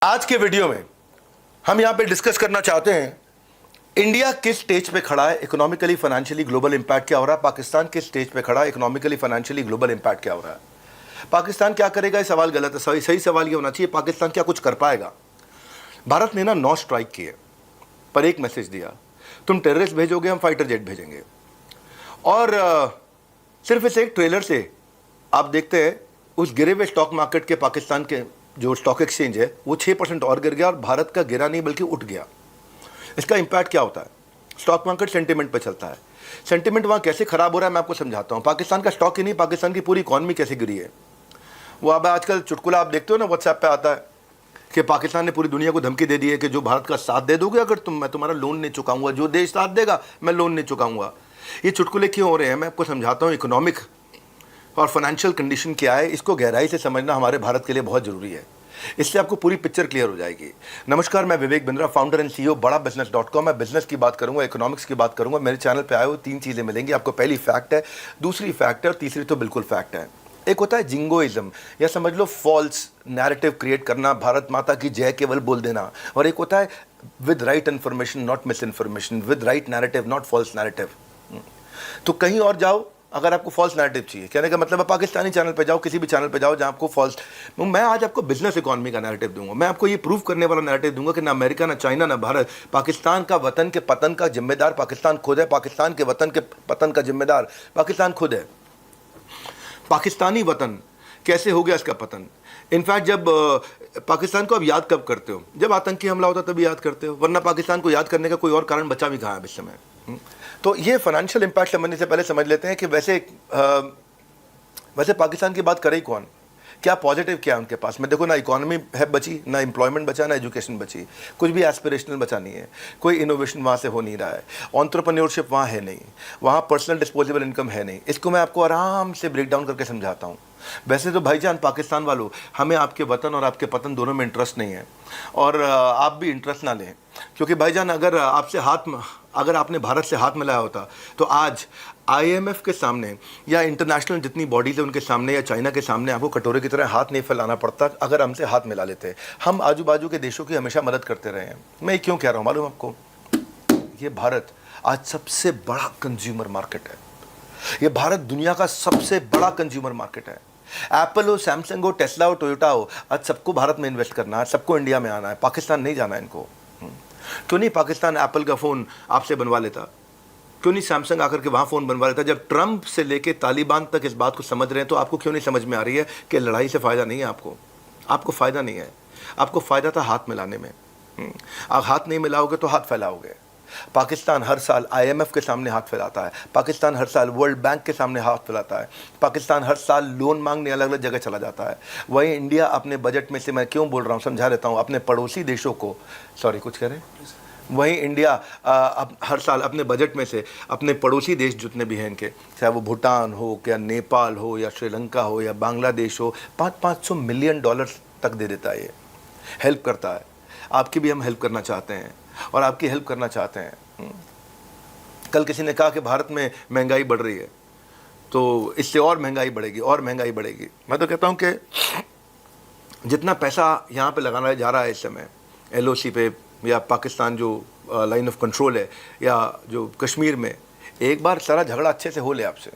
आज के वीडियो में हम यहां पे डिस्कस करना चाहते हैं इंडिया किस स्टेज पे खड़ा है इकोनॉमिकली फाइनेंशियली, ग्लोबल इंपैक्ट क्या हो रहा है। पाकिस्तान किस स्टेज पे खड़ा है इकोनॉमिकली फाइनेंशियली, ग्लोबल इंपैक्ट क्या हो रहा है। पाकिस्तान क्या करेगा, ये सवाल गलत है। सही सवाल ये होना चाहिए पाकिस्तान क्या कुछ कर पाएगा। भारत ने 9 स्ट्राइक किए पर एक मैसेज दिया, तुम टेररिस्ट भेजोगे हम फाइटर जेट भेजेंगे। और सिर्फ इस एक ट्रेलर से आप देखते हैं उस गिरे हुए स्टॉक मार्केट के पाकिस्तान के जो स्टॉक एक्सचेंज है वो 6% और गिर गया और भारत का गिरा नहीं बल्कि उठ गया। इसका इंपैक्ट क्या होता है, स्टॉक मार्केट सेंटिमेंट पे चलता है। सेंटिमेंट वहाँ कैसे खराब हो रहा है मैं आपको समझाता हूँ। पाकिस्तान का स्टॉक ही नहीं, पाकिस्तान की पूरी इकॉनमी कैसे गिरी है। वो अब आजकल चुटकुला आप देखते हो ना व्हाट्सएप पे आता है कि पाकिस्तान ने पूरी दुनिया को धमकी दे दी है कि जो भारत का साथ दे दोगे अगर मैं तुम्हारा लोन नहीं चुकाऊंगा, जो देश साथ देगा मैं लोन नहीं चुकाऊंगा। ये चुटकुले क्यों हो रहे हैं मैं आपको समझाता हूँ। इकोनॉमिक और फाइनेंशियल कंडीशन क्या है इसको गहराई से समझना हमारे भारत के लिए बहुत ज़रूरी है। इससे आपको पूरी पिक्चर क्लियर हो जाएगी। नमस्कार, मैं Vivek Bindra, founder and CEO बड़ा बिजनेस.com। मैं बिजनेस की बात करूंगा, इकोनॉमिक्स की बात करूंगा। मेरे चैनल पे आए हो 3 चीज़ें मिलेंगी आपको। पहली फैक्ट है, दूसरी फैक्ट है और तीसरी तो बिल्कुल फैक्ट है। एक होता है जिंगोइज्म या समझ लो फॉल्स नैरेटिव क्रिएट करना, भारत माता की जय केवल बोल देना। और एक होता है with right information not misinformation, with right narrative not false narrative. तो कहीं और जाओ अगर आपको फॉल्स नैरेटिव चाहिए, कहने का मतलब है पाकिस्तानी चैनल पे जाओ, किसी भी चैनल पे जाओ जहां आपको फॉल्स। मैं आज आपको बिजनेस इकोनॉमी का नैरेटिव दूंगा। मैं आपको ये प्रूव करने वाला नैरेटिव दूंगा कि ना अमेरिका, ना चाइना, ना भारत पाकिस्तान का वतन के पतन का जिम्मेदार पाकिस्तान खुद है। पाकिस्तान के वतन के पतन का जिम्मेदार पाकिस्तान खुद है। पाकिस्तानी वतन कैसे हो गया इसका पतन। इनफैक्ट जब पाकिस्तान को आप याद कब करते हो, जब आतंकी हमला होता तभी याद करते हो, वरना पाकिस्तान को याद करने का कोई और कारण बचा भी कहाँ है इस समय। तो ये फाइनेंशियल इंपैक्ट समझने से पहले समझ लेते हैं कि वैसे पाकिस्तान की बात करे ही कौन, क्या पॉजिटिव क्या है उनके पास में। देखो ना इकोनॉमी है बची, ना एम्प्लॉयमेंट बचा, ना एजुकेशन बची, कुछ भी एस्पिरेशनल बचा नहीं है। कोई इनोवेशन वहाँ से हो नहीं रहा है, एंटरप्रेन्योरशिप वहाँ है नहीं, वहाँ पर्सनल डिस्पोजेबल इनकम है नहीं। इसको मैं आपको आराम से ब्रेक डाउन करके समझाता हूँ। वैसे तो भाईजान पाकिस्तान वालों, हमें आपके वतन और आपके पतन दोनों में इंटरेस्ट नहीं है और आप भी इंटरेस्ट ना लें, क्योंकि भाईजान अगर आपने भारत से हाथ मिलाया होता तो आज IMF के सामने या इंटरनेशनल जितनी बॉडीज है उनके सामने या चाइना के सामने आपको कटोरे की तरह हाथ नहीं फैलाना पड़ता अगर हमसे हाथ मिला लेते। हम आजू बाजू के देशों की हमेशा मदद करते रहे हैं। मैं क्यों कह रहा हूँ मालूम आपको, ये भारत आज सबसे बड़ा कंज्यूमर मार्केट है। ये भारत दुनिया का सबसे बड़ा कंज्यूमर मार्केट है। एप्पल हो, सैमसंग हो, टेस्ला हो, टोयोटा हो, आज सबको भारत में इन्वेस्ट करना है, सबको इंडिया में आना है, पाकिस्तान नहीं जाना है इनको। क्यों नहीं पाकिस्तान एप्पल का फ़ोन आपसे बनवा लेता, क्यों नहीं सैमसंग आकर के वहाँ फ़ोन बनवा लेता। जब ट्रंप से लेके तालिबान तक इस बात को समझ रहे हैं तो आपको क्यों नहीं समझ में आ रही है कि लड़ाई से फ़ायदा नहीं है। आपको फ़ायदा नहीं है, आपको फ़ायदा था हाथ मिलाने में। आप हाथ नहीं मिलाओगे तो हाथ फैलाओगे। पाकिस्तान हर साल IMF के सामने हाथ फैलाता है, पाकिस्तान हर साल वर्ल्ड बैंक के सामने हाथ फैलाता है, पाकिस्तान हर साल लोन मांगने अलग अलग जगह चला जाता है। वहीं इंडिया अपने बजट में से, मैं क्यों बोल रहा हूँ समझा देता हूँ, अपने पड़ोसी देशों को, कुछ कह रहे हैं, वहीं इंडिया हर साल अपने बजट में से अपने पड़ोसी देश जितने भी हैं इनके, चाहे वो भूटान हो, क्या नेपाल हो, या श्रीलंका हो, या बांग्लादेश हो, 500 मिलियन डॉलर तक दे देता है। ये हेल्प करता है। आपकी भी हम हेल्प करना चाहते हैं और आपकी हेल्प करना चाहते हैं। कल किसी ने कहा कि भारत में महंगाई बढ़ रही है तो इससे और महंगाई बढ़ेगी और महंगाई बढ़ेगी। मैं तो कहता हूँ कि जितना पैसा यहाँ पे लगाना जा रहा है इस समय LOC पे, या पाकिस्तान जो लाइन ऑफ कंट्रोल है, या जो कश्मीर में, एक बार सारा झगड़ा अच्छे से हो ले आपसे,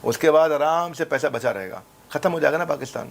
उसके बाद आराम से पैसा बचा रहेगा, ख़त्म हो जाएगा ना पाकिस्तान।